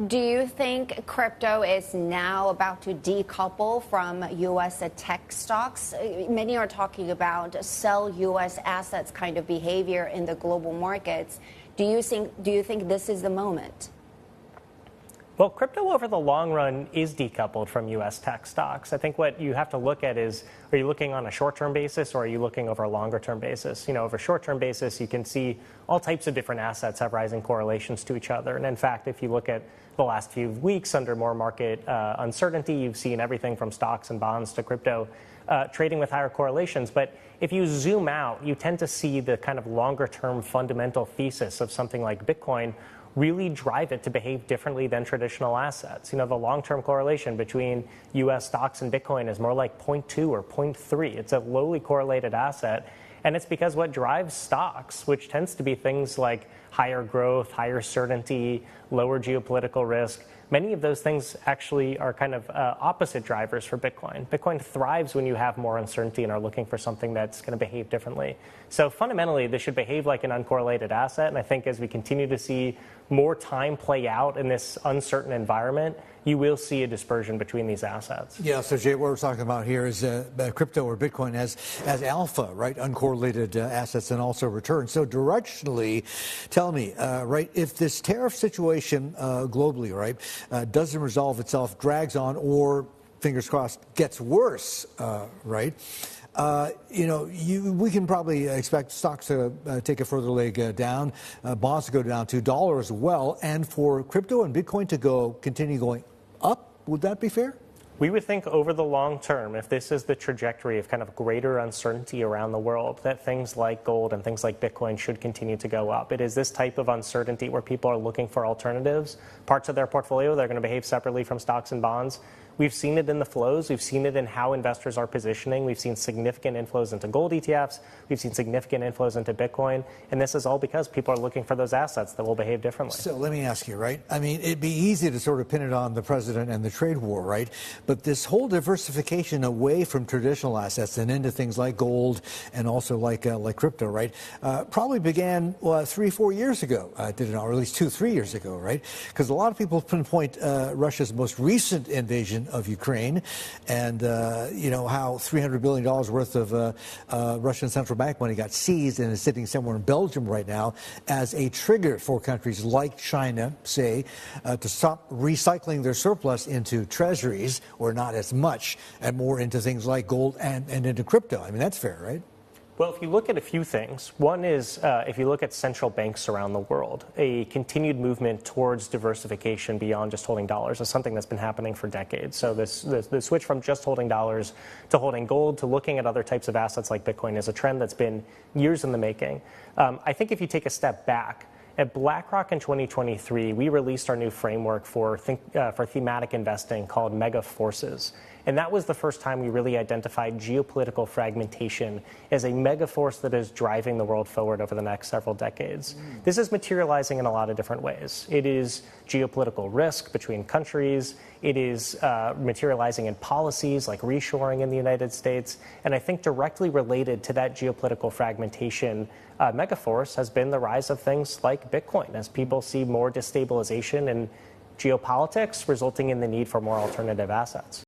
Do you think crypto is now about to decouple from U.S. tech stocks? Many are talking about sell U.S. assets kind of behavior in the global markets. Do you think this is the moment? Well, crypto over the long run is decoupled from U.S. tech stocks. I think what you have to look at is, are you looking on a short-term basis or are you looking over a longer-term basis? You know, over a short-term basis, you can see all types of different assets have rising correlations to each other. And in fact, if you look at the last few weeks under more market uncertainty, you've seen everything from stocks and bonds to crypto trading with higher correlations. But if you zoom out, you tend to see the kind of longer-term fundamental thesis of something like Bitcoin really drive it to behave differently than traditional assets. You know, the long-term correlation between U.S. stocks and Bitcoin is more like 0.2 or 0.3. It's a lowly correlated asset. And it's because what drives stocks, which tends to be things like higher growth, higher certainty, lower geopolitical risk, many of those things actually are kind of opposite drivers for Bitcoin. Bitcoin thrives when you have more uncertainty and are looking for something that's going to behave differently. So fundamentally, this should behave like an uncorrelated asset. And I think as we continue to see more time play out in this uncertain environment, you will see a dispersion between these assets. Yeah, so Jay, what we're talking about here is crypto or Bitcoin as alpha, right? Uncorrelated assets and also returns. So directionally, tell me, right, if this tariff situation globally, right, doesn't resolve itself, drags on, or fingers crossed, gets worse, right? We can probably expect stocks to take a further leg down, bonds to go down to dollar as well, and for crypto and Bitcoin to continue going up. Would that be fair? We would think over the long term, if this is the trajectory of kind of greater uncertainty around the world, that things like gold and things like Bitcoin should continue to go up. It is this type of uncertainty where people are looking for alternatives, parts of their portfolio that are going to behave separately from stocks and bonds. We've seen it in the flows. We've seen it in how investors are positioning. We've seen significant inflows into gold ETFs. We've seen significant inflows into Bitcoin. And this is all because people are looking for those assets that will behave differently. So let me ask you, right? I mean, it'd be easy to sort of pin it on the president and the trade war, right? But this whole diversification away from traditional assets and into things like gold and also like crypto, right? Probably began 3-4 years ago, did it not? Or at least 2-3 years ago, right? Because a lot of people pinpoint Russia's most recent invasion of Ukraine and, how $300 billion worth of Russian central bank money got seized and is sitting somewhere in Belgium right now as a trigger for countries like China, say, to stop recycling their surplus into treasuries, or not as much, and more into things like gold and into crypto. I mean, that's fair, right? Well, if you look at a few things, one is if you look at central banks around the world, a continued movement towards diversification beyond just holding dollars is something that's been happening for decades. So the switch from just holding dollars to holding gold to looking at other types of assets like Bitcoin is a trend that's been years in the making. I think if you take a step back, at Blackrock in 2023, we released our new framework for thematic investing called Mega Forces. And that was the first time we really identified geopolitical fragmentation as a mega force that is driving the world forward over the next several decades. This is materializing in a lot of different ways. It is geopolitical risk between countries. It is materializing in policies like reshoring in the United States. And I think directly related to that geopolitical fragmentation megaforce has been the rise of things like Bitcoin, as people see more destabilization in geopolitics, resulting in the need for more alternative assets.